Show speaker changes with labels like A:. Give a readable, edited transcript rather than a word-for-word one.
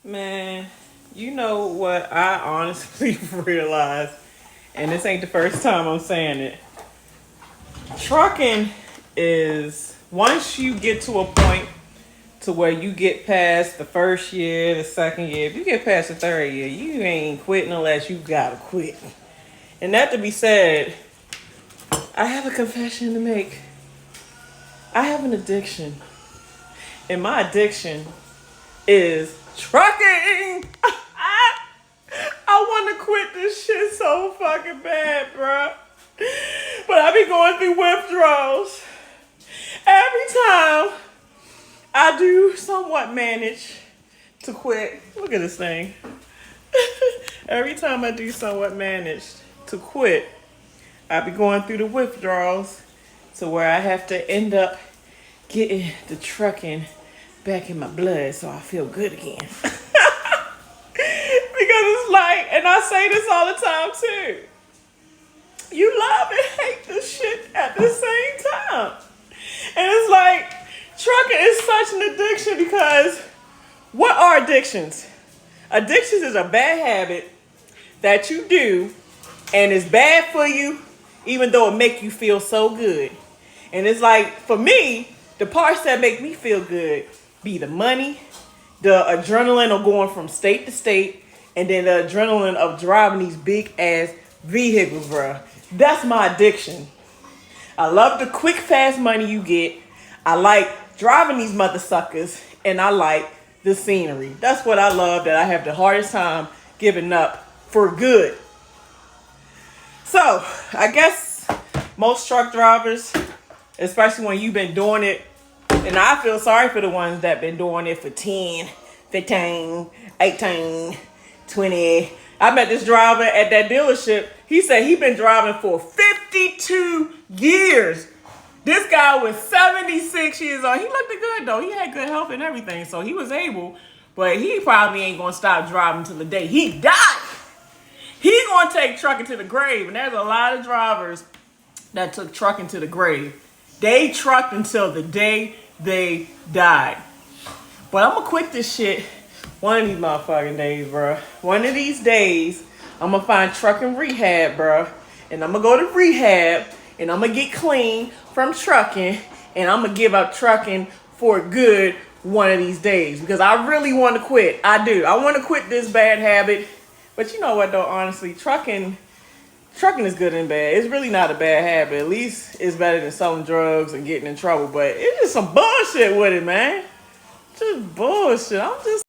A: Man, you know what I honestly realized, and this ain't the first time I'm saying it. Trucking is, once you get to a point to where you get past the first year, the second year, if you get past the third year, you ain't quitting unless you gotta quit. And that to be said, I have a confession to make. I have an addiction. And my addiction is trucking. I want to quit this shit so fucking bad, bruh. But I be going through withdrawals. Every time I do somewhat manage to quit. Look at this thing. Every time I do somewhat manage to quit, I be going through the withdrawals to where I have to end up getting the trucking back in my blood so I feel good again. Because it's like, and I say this all the time too, you love and hate this shit at the same time. And it's like, trucking is such an addiction because what are addictions? Addictions is a bad habit that you do and it's bad for you even though it make you feel so good. And it's like, for me, the parts that make me feel good be the money, the adrenaline of going from state to state, and then the adrenaline of driving these big ass vehicles, bruh. That's my addiction. I love the quick, fast money you get. I like driving these mother suckers, and I like the scenery. That's what I love, that I have the hardest time giving up for good. So, I guess most truck drivers, especially when you've been doing it, and I feel sorry for the ones that been doing it for 10, 15, 18, 20. I met this driver at that dealership. He said he been driving for 52 years. This guy was 76 years old. He looked good though. He had good health and everything, so he was able, but he probably ain't gonna stop driving till the day he died. He gonna take trucking to the grave, and there's a lot of drivers that took trucking to the grave. They trucked until the day they died. But I'm gonna quit this shit one of these motherfucking days, bro. One of these days, I'm gonna find trucking rehab, bro. And I'm gonna go to rehab, and I'm gonna get clean from trucking, and I'm gonna give up trucking for good one of these days. Because I really want to quit. I do. I want to quit this bad habit. But you know what, though, honestly, trucking is good and bad. It's really not a bad habit. At least it's better than selling drugs and getting in trouble. But it's just some bullshit with it, man. Just bullshit. I'm just